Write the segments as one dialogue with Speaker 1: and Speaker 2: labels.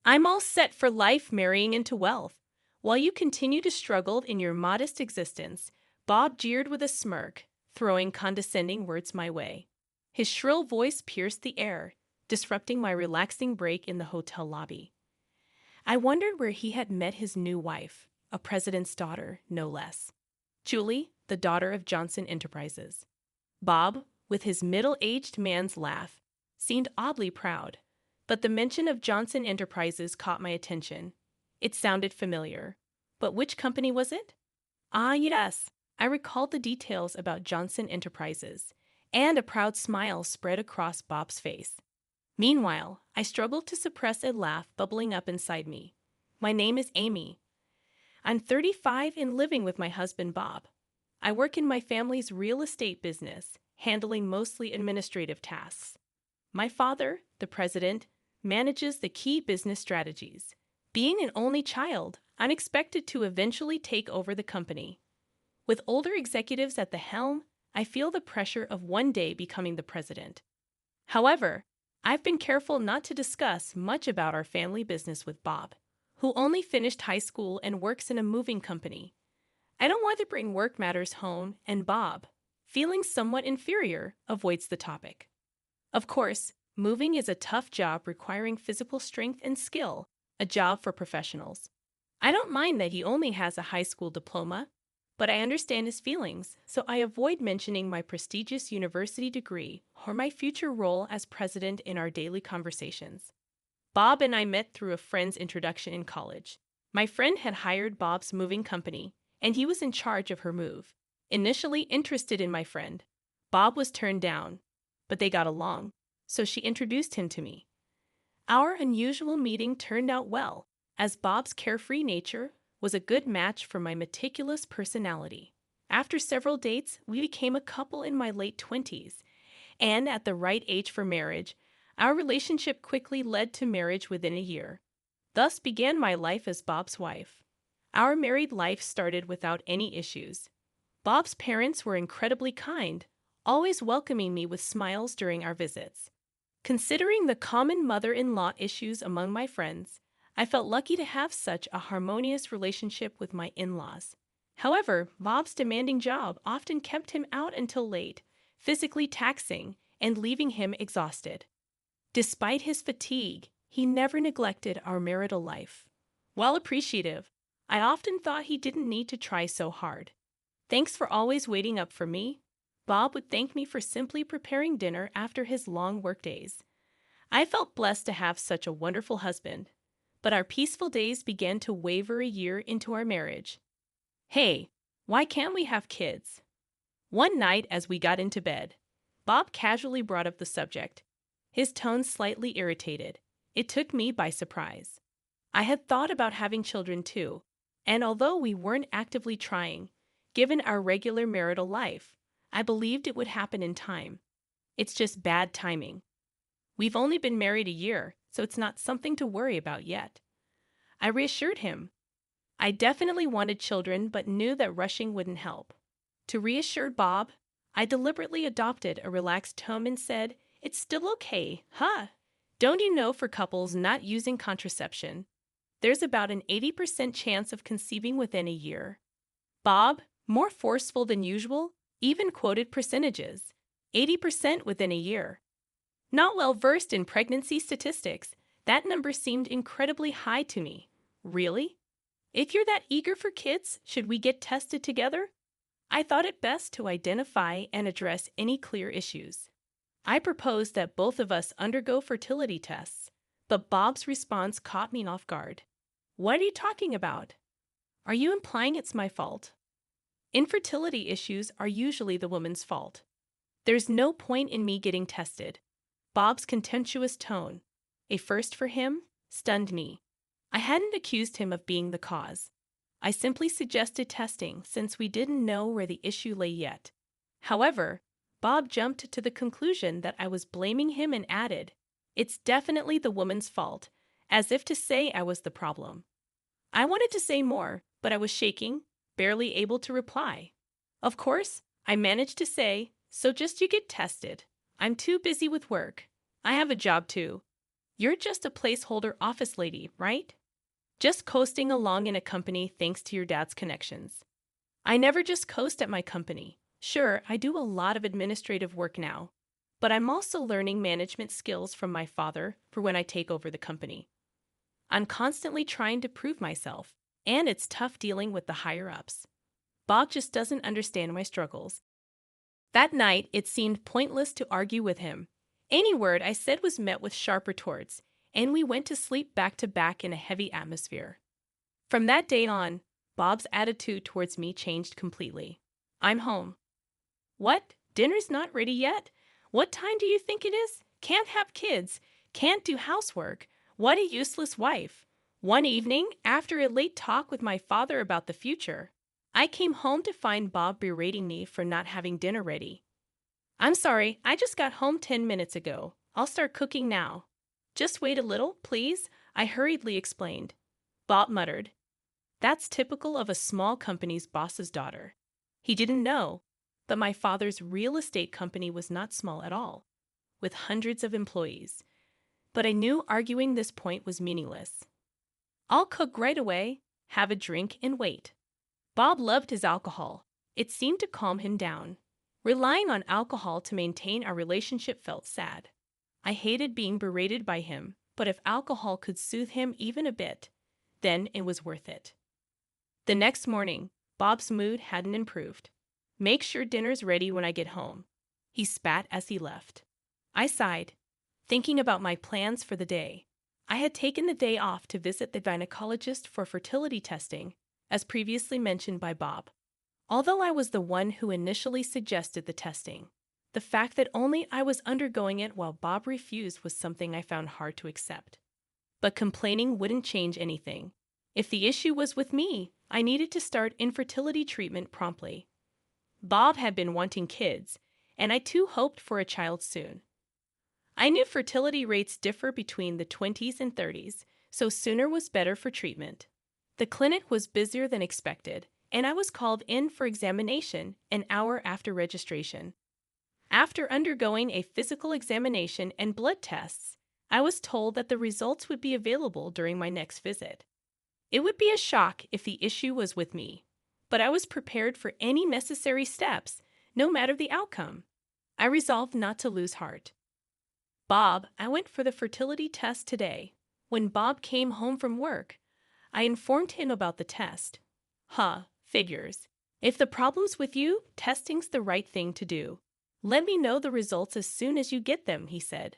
Speaker 1: I'm all set for life marrying into wealth. While you continue to struggle in your modest existence, Bob jeered with a smirk, throwing condescending words my way. His shrill voice pierced the air, disrupting my relaxing break in the hotel lobby. I wondered where he had met his new wife, a president's daughter, no less. Julie, the daughter of Johnson Enterprises. Bob, with his middle-aged man's laugh, seemed oddly proud, but the mention of Johnson Enterprises caught my attention. It sounded familiar. But which company was it? Ah, yes. I recalled the details about Johnson Enterprises, and a proud smile spread across Bob's face. Meanwhile, I struggled to suppress a laugh bubbling up inside me. My name is Amy. I'm 35 and living with my husband, Bob. I work in my family's real estate business, handling mostly administrative tasks. My father, the president, manages the key business strategies. Being an only child, I'm expected to eventually take over the company. With older executives at the helm, I feel the pressure of one day becoming the president. However, I've been careful not to discuss much about our family business with Bob, who only finished high school and works in a moving company. I don't want to bring work matters home, and Bob, feeling somewhat inferior, avoids the topic. Of course, moving is a tough job requiring physical strength and skill, a job for professionals. I don't mind that he only has a high school diploma, but I understand his feelings, so I avoid mentioning my prestigious university degree or my future role as president in our daily conversations. Bob and I met through a friend's introduction in college. My friend had hired Bob's moving company, and he was in charge of her move. Initially interested in my friend, Bob was turned down, but they got along, so she introduced him to me. Our unusual meeting turned out well, as Bob's carefree nature was a good match for my meticulous personality. After several dates, we became a couple in my late 20s, and at the right age for marriage, our relationship quickly led to marriage within a year. Thus began my life as Bob's wife. Our married life started without any issues. Bob's parents were incredibly kind, always welcoming me with smiles during our visits. Considering the common mother-in-law issues among my friends, I felt lucky to have such a harmonious relationship with my in-laws. However, Bob's demanding job often kept him out until late, physically taxing and leaving him exhausted. Despite his fatigue, he never neglected our marital life. While appreciative, I often thought he didn't need to try so hard. Thanks for always waiting up for me. Bob would thank me for simply preparing dinner after his long workdays. I felt blessed to have such a wonderful husband, but our peaceful days began to waver a year into our marriage. Hey, why can't we have kids? One night as we got into bed, Bob casually brought up the subject, his tone slightly irritated. It took me by surprise. I had thought about having children too, and although we weren't actively trying, given our regular marital life, I believed it would happen in time. It's just bad timing. We've only been married a year, so it's not something to worry about yet. I reassured him. I definitely wanted children, but knew that rushing wouldn't help. To reassure Bob, I deliberately adopted a relaxed tone and said, "It's still okay, huh? Don't you know for couples not using contraception, there's about an 80% chance of conceiving within a year?" Bob, more forceful than usual, even quoted percentages, 80% within a year. Not well versed in pregnancy statistics, that number seemed incredibly high to me. Really? If you're that eager for kids, should we get tested together? I thought it best to identify and address any clear issues. I proposed that both of us undergo fertility tests, but Bob's response caught me off guard. What are you talking about? Are you implying it's my fault? Infertility issues are usually the woman's fault. There's no point in me getting tested. Bob's contemptuous tone, a first for him, stunned me. I hadn't accused him of being the cause. I simply suggested testing since we didn't know where the issue lay yet. However, Bob jumped to the conclusion that I was blaming him and added, "It's definitely the woman's fault," as if to say I was the problem. I wanted to say more, but I was shaking, barely able to reply. Of course, I managed to say, "So just you get tested. I'm too busy with work. I have a job too." You're just a placeholder office lady, right? Just coasting along in a company thanks to your dad's connections. I never just coast at my company. Sure, I do a lot of administrative work now, but I'm also learning management skills from my father for when I take over the company. I'm constantly trying to prove myself, and it's tough dealing with the higher ups. Bob just doesn't understand my struggles. That night, it seemed pointless to argue with him. Any word I said was met with sharp retorts, and we went to sleep back to back in a heavy atmosphere. From that day on, Bob's attitude towards me changed completely. I'm home. What? Dinner's not ready yet? What time do you think it is? Can't have kids. Can't do housework. What a useless wife. One evening, after a late talk with my father about the future, I came home to find Bob berating me for not having dinner ready. I'm sorry, I just got home 10 minutes ago. I'll start cooking now. Just wait a little, please, I hurriedly explained. Bob muttered. That's typical of a small company's boss's daughter. He didn't know, but my father's real estate company was not small at all, with hundreds of employees. But I knew arguing this point was meaningless. I'll cook right away, have a drink, and wait. Bob loved his alcohol. It seemed to calm him down. Relying on alcohol to maintain our relationship felt sad. I hated being berated by him, but if alcohol could soothe him even a bit, then it was worth it. The next morning, Bob's mood hadn't improved. Make sure dinner's ready when I get home. He spat as he left. I sighed, thinking about my plans for the day. I had taken the day off to visit the gynecologist for fertility testing, as previously mentioned by Bob. Although I was the one who initially suggested the testing, the fact that only I was undergoing it while Bob refused was something I found hard to accept. But complaining wouldn't change anything. If the issue was with me, I needed to start infertility treatment promptly. Bob had been wanting kids, and I too hoped for a child soon. I knew fertility rates differ between the 20s and 30s, so sooner was better for treatment. The clinic was busier than expected, and I was called in for examination an hour after registration. After undergoing a physical examination and blood tests, I was told that the results would be available during my next visit. It would be a shock if the issue was with me, but I was prepared for any necessary steps, no matter the outcome. I resolved not to lose heart. Bob, I went for the fertility test today. When Bob came home from work, I informed him about the test. Figures. If the problem's with you, testing's the right thing to do. Let me know the results as soon as you get them, he said.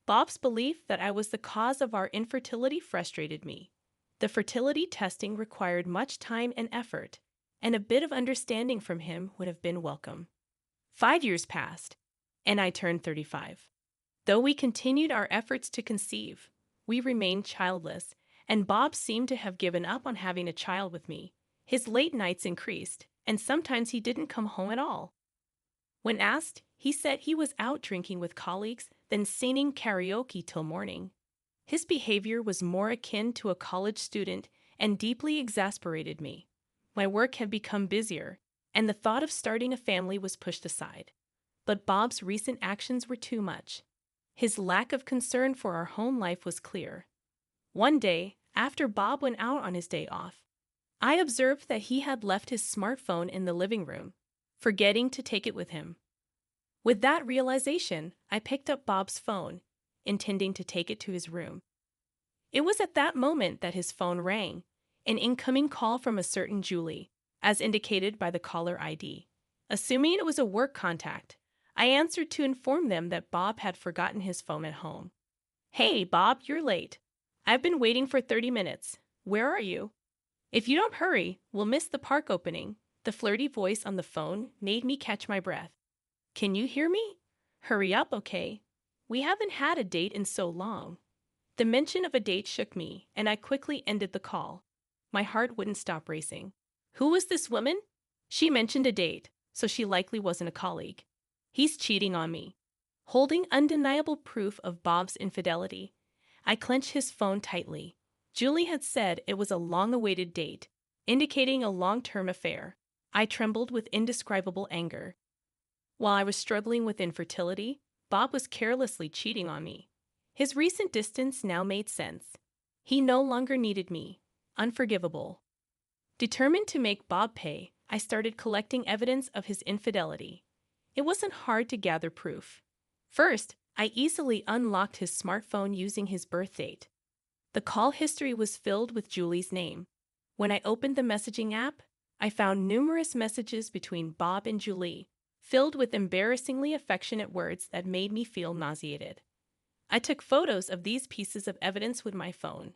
Speaker 1: Bob's belief that I was the cause of our infertility frustrated me. The fertility testing required much time and effort, and a bit of understanding from him would have been welcome. 5 years passed, and I turned 35. Though we continued our efforts to conceive, we remained childless, and Bob seemed to have given up on having a child with me. His late nights increased, and sometimes he didn't come home at all. When asked, he said he was out drinking with colleagues, then singing karaoke till morning. His behavior was more akin to a college student and deeply exasperated me. My work had become busier, and the thought of starting a family was pushed aside. But Bob's recent actions were too much. His lack of concern for our home life was clear. One day, after Bob went out on his day off, I observed that he had left his smartphone in the living room, forgetting to take it with him. With that realization, I picked up Bob's phone, intending to take it to his room. It was at that moment that his phone rang, an incoming call from a certain Julie, as indicated by the caller ID. Assuming it was a work contact, I answered to inform them that Bob had forgotten his phone at home. Hey, Bob, you're late. I've been waiting for 30 minutes. Where are you? If you don't hurry, we'll miss the park opening. The flirty voice on the phone made me catch my breath. Can you hear me? Hurry up, okay? We haven't had a date in so long. The mention of a date shook me, and I quickly ended the call. My heart wouldn't stop racing. Who was this woman? She mentioned a date, so she likely wasn't a colleague. He's cheating on me. Holding undeniable proof of Bob's infidelity, I clenched his phone tightly. Julie had said it was a long-awaited date, indicating a long-term affair. I trembled with indescribable anger. While I was struggling with infertility, Bob was carelessly cheating on me. His recent distance now made sense. He no longer needed me. Unforgivable. Determined to make Bob pay, I started collecting evidence of his infidelity. It wasn't hard to gather proof. First, I easily unlocked his smartphone using his birth date. The call history was filled with Julie's name. When I opened the messaging app, I found numerous messages between Bob and Julie, filled with embarrassingly affectionate words that made me feel nauseated. I took photos of these pieces of evidence with my phone.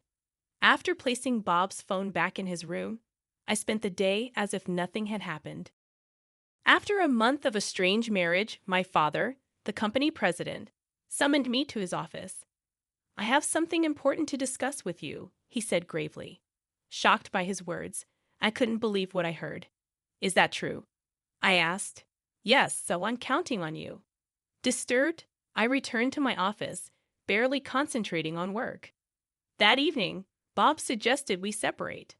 Speaker 1: After placing Bob's phone back in his room, I spent the day as if nothing had happened. After a month of a strange marriage, my father, the company president, summoned me to his office. "I have something important to discuss with you," he said gravely. Shocked by his words, I couldn't believe what I heard. "Is that true?" I asked. "Yes, so I'm counting on you." Disturbed, I returned to my office, barely concentrating on work. That evening, Bob suggested we separate.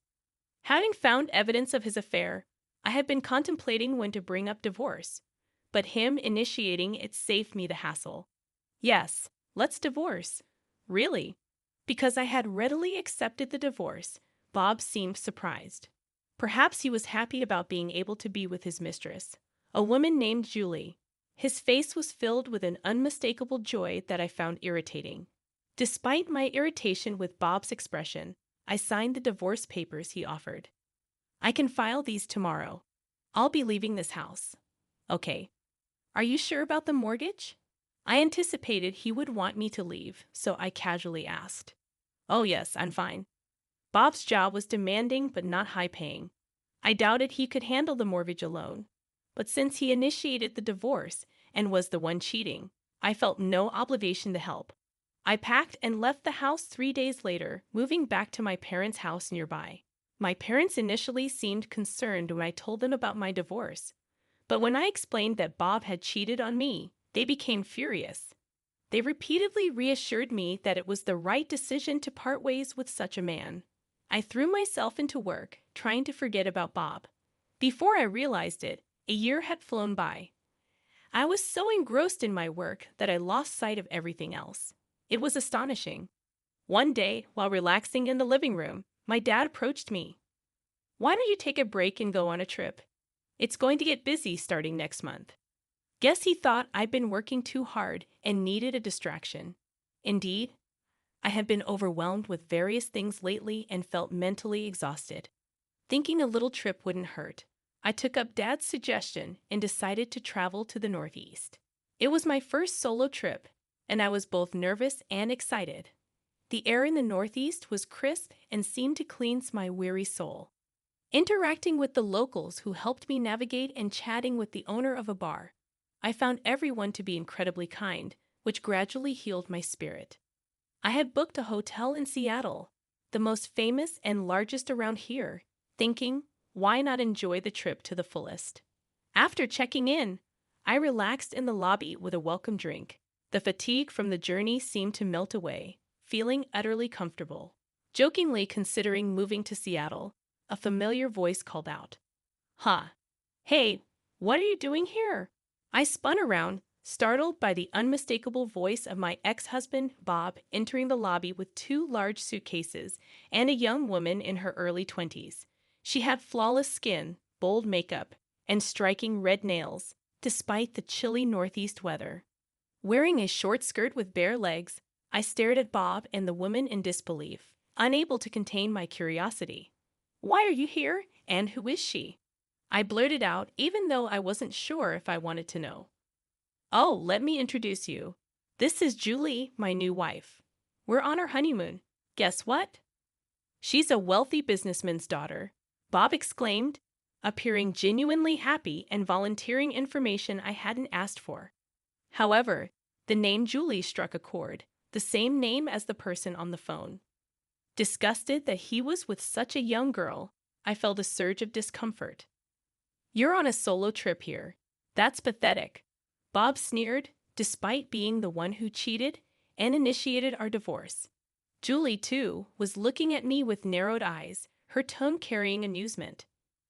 Speaker 1: Having found evidence of his affair, I had been contemplating when to bring up divorce, but him initiating it saved me the hassle. "Yes, let's divorce." "Really?" Because I had readily accepted the divorce, Bob seemed surprised. Perhaps he was happy about being able to be with his mistress, a woman named Julie. His face was filled with an unmistakable joy that I found irritating. Despite my irritation with Bob's expression, I signed the divorce papers he offered. "I can file these tomorrow. I'll be leaving this house." "Okay. Are you sure about the mortgage?" I anticipated he would want me to leave, so I casually asked. "Oh yes, I'm fine." Bob's job was demanding but not high-paying. I doubted he could handle the mortgage alone. But since he initiated the divorce and was the one cheating, I felt no obligation to help. I packed and left the house 3 days later, moving back to my parents' house nearby. My parents initially seemed concerned when I told them about my divorce. But when I explained that Bob had cheated on me, they became furious. They repeatedly reassured me that it was the right decision to part ways with such a man. I threw myself into work, trying to forget about Bob. Before I realized it, a year had flown by. I was so engrossed in my work that I lost sight of everything else. It was astonishing. One day, while relaxing in the living room, my dad approached me. "Why don't you take a break and go on a trip? It's going to get busy starting next month." Guess he thought I'd been working too hard and needed a distraction. Indeed, I had been overwhelmed with various things lately and felt mentally exhausted. Thinking a little trip wouldn't hurt, I took up Dad's suggestion and decided to travel to the Northeast. It was my first solo trip, and I was both nervous and excited. The air in the Northeast was crisp and seemed to cleanse my weary soul. Interacting with the locals who helped me navigate and chatting with the owner of a bar, I found everyone to be incredibly kind, which gradually healed my spirit. I had booked a hotel in Seattle, the most famous and largest around here, thinking, why not enjoy the trip to the fullest? After checking in, I relaxed in the lobby with a welcome drink. The fatigue from the journey seemed to melt away, feeling utterly comfortable. Jokingly considering moving to Seattle, a familiar voice called out, "Ha! Hey, what are you doing here?" I spun around, startled by the unmistakable voice of my ex-husband, Bob, entering the lobby with 2 large suitcases and a young woman in her early 20s. She had flawless skin, bold makeup, and striking red nails, despite the chilly Northeast weather. Wearing a short skirt with bare legs, I stared at Bob and the woman in disbelief, unable to contain my curiosity. "Why are you here, and who is she?" I blurted out, even though I wasn't sure if I wanted to know. "Oh, let me introduce you. This is Julie, my new wife. We're on our honeymoon. Guess what?" "She's a wealthy businessman's daughter," Bob exclaimed, appearing genuinely happy and volunteering information I hadn't asked for. However, the name Julie struck a chord, the same name as the person on the phone. Disgusted that he was with such a young girl, I felt a surge of discomfort. "You're on a solo trip here. That's pathetic," Bob sneered, despite being the one who cheated and initiated our divorce. Julie, too, was looking at me with narrowed eyes, her tone carrying amusement.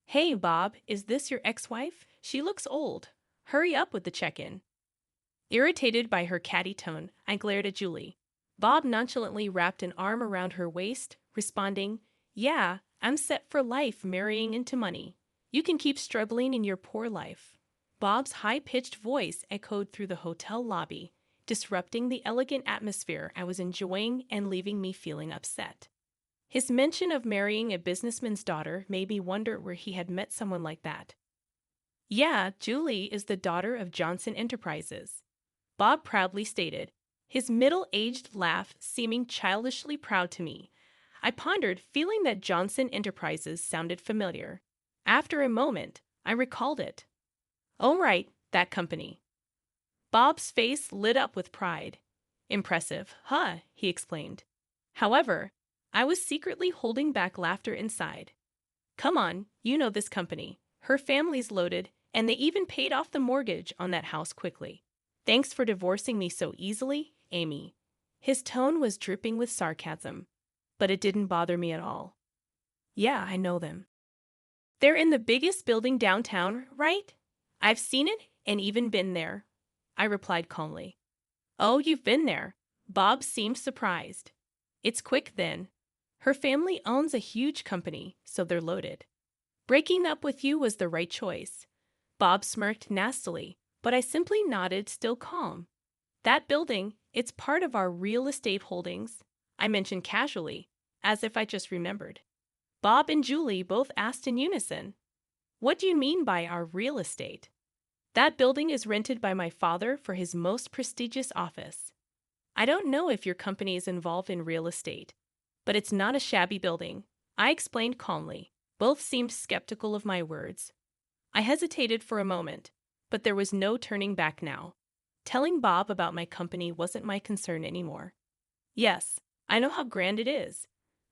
Speaker 1: "Hey, Bob, is this your ex-wife? She looks old. Hurry up with the check-in." Irritated by her catty tone, I glared at Julie. Bob nonchalantly wrapped an arm around her waist, responding, "Yeah, I'm set for life marrying into money. You can keep struggling in your poor life." Bob's high-pitched voice echoed through the hotel lobby, disrupting the elegant atmosphere I was enjoying and leaving me feeling upset. His mention of marrying a businessman's daughter made me wonder where he had met someone like that. "Yeah, Julie is the daughter of Johnson Enterprises," Bob proudly stated, his middle-aged laugh seeming childishly proud to me. I pondered, feeling that Johnson Enterprises sounded familiar. After a moment, I recalled it. "Oh, right, that company." Bob's face lit up with pride. "Impressive, huh?" he exclaimed. However, I was secretly holding back laughter inside. "Come on, you know this company. Her family's loaded, and they even paid off the mortgage on that house quickly. Thanks for divorcing me so easily, Amy." His tone was dripping with sarcasm, but it didn't bother me at all. "Yeah, I know them. They're in the biggest building downtown, right? I've seen it and even been there," I replied calmly. "Oh, you've been there?" Bob seemed surprised. "It's quick then. Her family owns a huge company, so they're loaded. Breaking up with you was the right choice." Bob smirked nastily, but I simply nodded, still calm. "That building, it's part of our real estate holdings," I mentioned casually, as if I just remembered. Bob and Julie both asked in unison, "What do you mean by our real estate?" "That building is rented by my father for his most prestigious office. I don't know if your company is involved in real estate, but it's not a shabby building," I explained calmly. Both seemed skeptical of my words. I hesitated for a moment, but there was no turning back now. Telling Bob about my company wasn't my concern anymore. "Yes, I know how grand it is.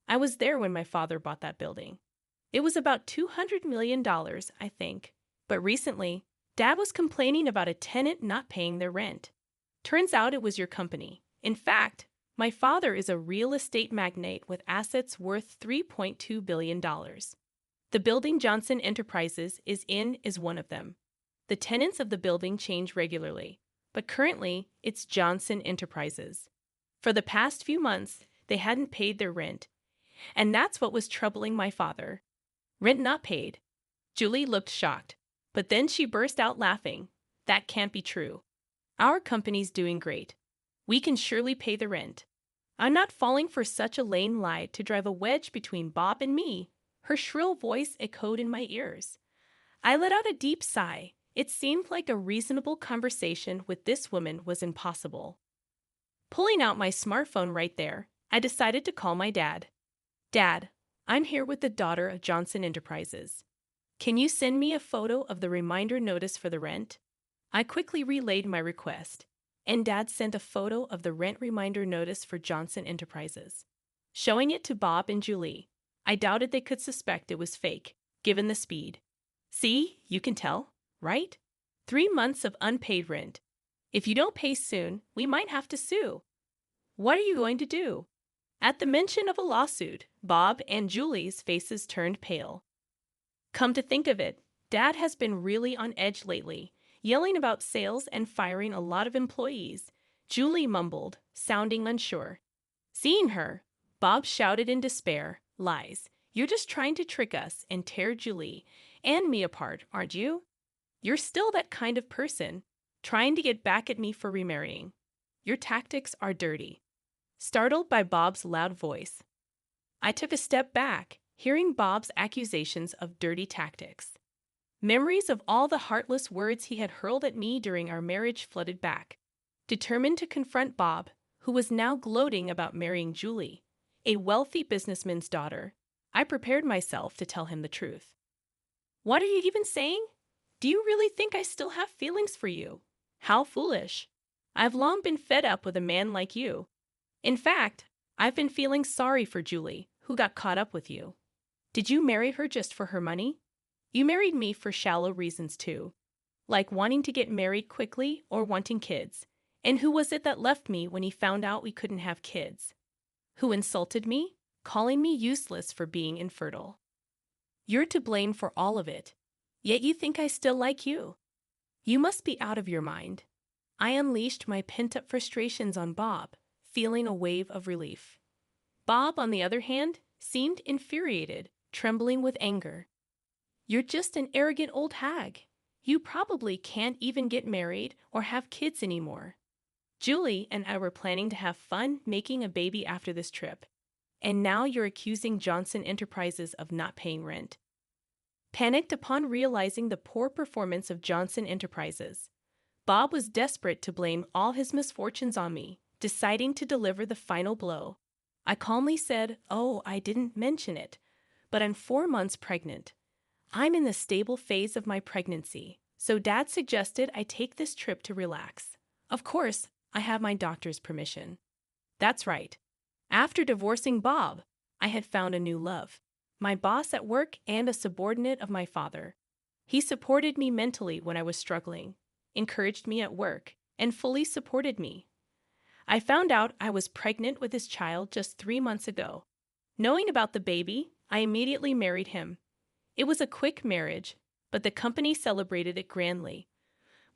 Speaker 1: I was there when my father bought that building. It was about $200 million, I think. But recently, Dad was complaining about a tenant not paying their rent. Turns out it was your company. In fact, my father is a real estate magnate with assets worth $3.2 billion. The building Johnson Enterprises is in is one of them. The tenants of the building change regularly, but currently it's Johnson Enterprises. For the past few months, they hadn't paid their rent, and that's what was troubling my father." "Rent not paid." Julie looked shocked, but then she burst out laughing. "That can't be true. Our company's doing great. We can surely pay the rent." I'm not falling for such a lame lie to drive a wedge between Bob and me. Her shrill voice echoed in my ears. I let out a deep sigh. It seemed like a reasonable conversation with this woman was impossible. Pulling out my smartphone right there, I decided to call my dad. "Dad, I'm here with the daughter of Johnson Enterprises. Can you send me a photo of the reminder notice for the rent?" I quickly relayed my request, and Dad sent a photo of the rent reminder notice for Johnson Enterprises. Showing it to Bob and Julie, I doubted they could suspect it was fake, given the speed. "See, you can tell, right? 3 months of unpaid rent. If you don't pay soon, we might have to sue." "What are you going to do?" At the mention of a lawsuit, Bob and Julie's faces turned pale. "Come to think of it, Dad has been really on edge lately, yelling about sales and firing a lot of employees," Julie mumbled, sounding unsure. Seeing her, Bob shouted in despair, "Lies. You're just trying to trick us and tear Julie and me apart, aren't you? You're still that kind of person, trying to get back at me for remarrying. Your tactics are dirty." Startled by Bob's loud voice, I took a step back, hearing Bob's accusations of dirty tactics. Memories of all the heartless words he had hurled at me during our marriage flooded back. Determined to confront Bob, who was now gloating about marrying Julie, a wealthy businessman's daughter, I prepared myself to tell him the truth. "What are you even saying? Do you really think I still have feelings for you? How foolish. I've long been fed up with a man like you. In fact, I've been feeling sorry for Julie, who got caught up with you. Did you marry her just for her money? You married me for shallow reasons too, like wanting to get married quickly or wanting kids. And who was it that left me when he found out we couldn't have kids? Who insulted me, calling me useless for being infertile? You're to blame for all of it, yet you think I still like you. You must be out of your mind." I unleashed my pent-up frustrations on Bob, feeling a wave of relief. Bob, on the other hand, seemed infuriated, trembling with anger. "You're just an arrogant old hag. You probably can't even get married or have kids anymore. Julie and I were planning to have fun making a baby after this trip, and now you're accusing Johnson Enterprises of not paying rent." Panicked upon realizing the poor performance of Johnson Enterprises, Bob was desperate to blame all his misfortunes on me, deciding to deliver the final blow. I calmly said, "Oh, I didn't mention it, but I'm 4 months pregnant. I'm in the stable phase of my pregnancy, so Dad suggested I take this trip to relax. Of course, I have my doctor's permission." That's right. After divorcing Bob, I had found a new love, my boss at work and a subordinate of my father. He supported me mentally when I was struggling, encouraged me at work, and fully supported me. I found out I was pregnant with his child just 3 months ago. Knowing about the baby, I immediately married him. It was a quick marriage, but the company celebrated it grandly.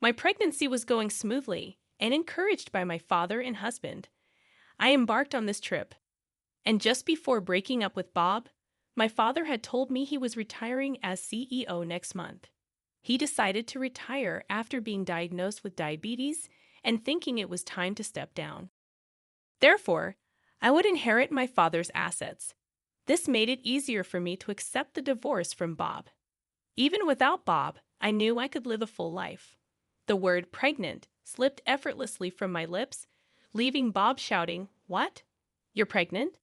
Speaker 1: My pregnancy was going smoothly, and encouraged by my father and husband, I embarked on this trip. And just before breaking up with Bob, my father had told me he was retiring as CEO next month. He decided to retire after being diagnosed with diabetes and thinking it was time to step down. Therefore, I would inherit my father's assets. This made it easier for me to accept the divorce from Bob. Even without Bob, I knew I could live a full life. The word pregnant slipped effortlessly from my lips, leaving Bob shouting, "What? You're pregnant?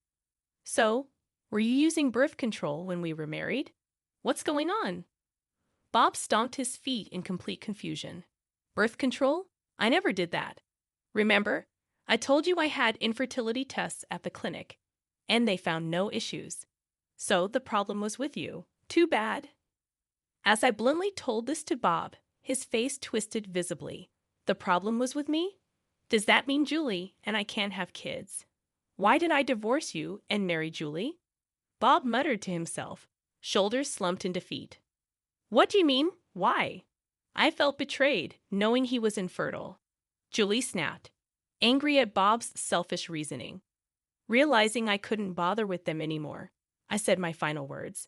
Speaker 1: So, were you using birth control when we were married? What's going on?" Bob stomped his feet in complete confusion. "Birth control? I never did that. Remember, I told you I had infertility tests at the clinic, and they found no issues. So the problem was with you. Too bad." As I bluntly told this to Bob, his face twisted visibly. The problem was with me? Does that mean Julie and I can't have kids? Why did I divorce you and marry Julie? Bob muttered to himself, shoulders slumped in defeat. "What do you mean? Why?" I felt betrayed, knowing he was infertile. Julie snapped, angry at Bob's selfish reasoning. Realizing I couldn't bother with them anymore, I said my final words.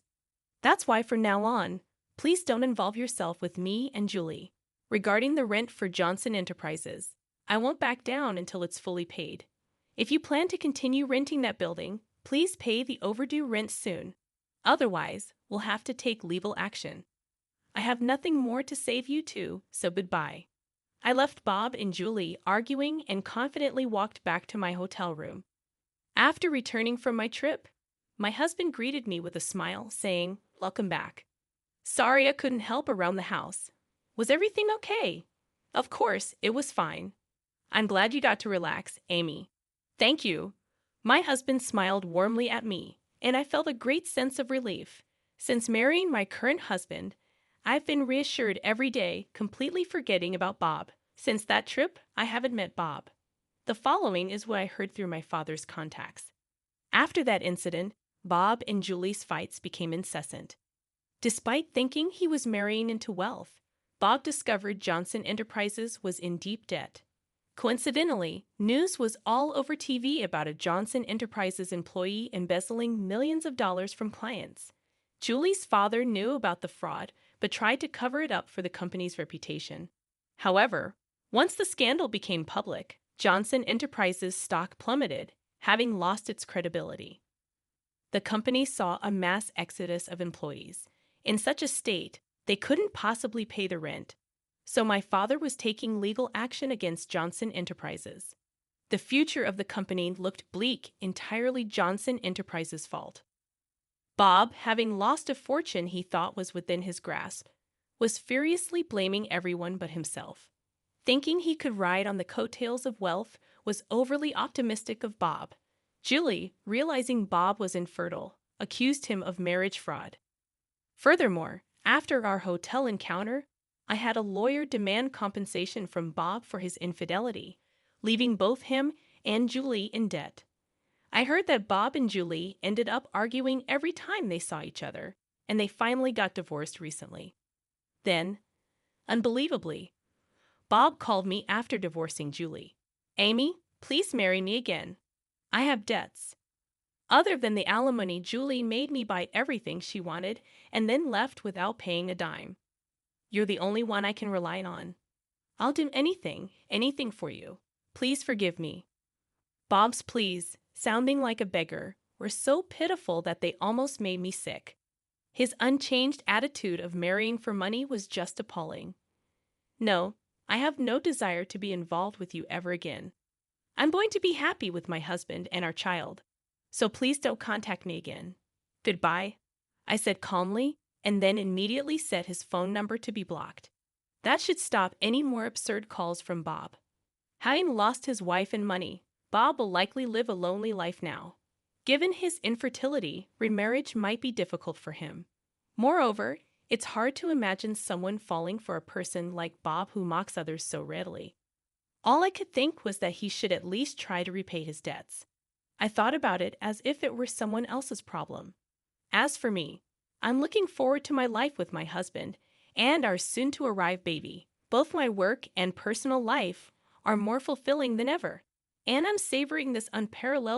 Speaker 1: "That's why from now on, please don't involve yourself with me and Julie. Regarding the rent for Johnson Enterprises, I won't back down until it's fully paid. If you plan to continue renting that building, please pay the overdue rent soon. Otherwise, we'll have to take legal action. I have nothing more to save you two, so goodbye." I left Bob and Julie arguing and confidently walked back to my hotel room. After returning from my trip, my husband greeted me with a smile, saying, "Welcome back. Sorry I couldn't help around the house. Was everything okay?" "Of course, it was fine. I'm glad you got to relax, Amy." "Thank you." My husband smiled warmly at me, and I felt a great sense of relief. Since marrying my current husband, I've been reassured every day, completely forgetting about Bob. Since that trip, I haven't met Bob. The following is what I heard through my father's contacts. After that incident, Bob and Julie's fights became incessant. Despite thinking he was marrying into wealth, Bob discovered Johnson Enterprises was in deep debt. Coincidentally, news was all over TV about a Johnson Enterprises employee embezzling millions of dollars from clients. Julie's father knew about the fraud, but tried to cover it up for the company's reputation. However, once the scandal became public, Johnson Enterprises' stock plummeted, having lost its credibility. The company saw a mass exodus of employees. In such a state, they couldn't possibly pay the rent. So my father was taking legal action against Johnson Enterprises. The future of the company looked bleak, entirely Johnson Enterprises' fault. Bob, having lost a fortune he thought was within his grasp, was furiously blaming everyone but himself. Thinking he could ride on the coattails of wealth was overly optimistic of Bob. Julie, realizing Bob was infertile, accused him of marriage fraud. Furthermore, after our hotel encounter, I had a lawyer demand compensation from Bob for his infidelity, leaving both him and Julie in debt. I heard that Bob and Julie ended up arguing every time they saw each other, and they finally got divorced recently. Then, unbelievably, Bob called me after divorcing Julie. "Amy, Please marry me again. I have debts. Other than the alimony, Julie made me buy everything she wanted and then left without paying a dime. You're the only one I can rely on. I'll do anything, anything for you. Please forgive me. Bob's pleas, sounding like a beggar, were so pitiful that they almost made me sick. His unchanged attitude of marrying for money was just appalling. No, I have no desire to be involved with you ever again. I'm going to be happy with my husband and our child. So please don't contact me again. Goodbye, I said calmly, and then immediately set his phone number to be blocked. That should stop any more absurd calls from Bob. Having lost his wife and money, Bob will likely live a lonely life now. Given his infertility, remarriage might be difficult for him. Moreover, it's hard to imagine someone falling for a person like Bob who mocks others so readily. All I could think was that he should at least try to repay his debts. I thought about it as if it were someone else's problem. As for me, I'm looking forward to my life with my husband and our soon-to-arrive baby. Both my work and personal life are more fulfilling than ever, and I'm savoring this unparalleled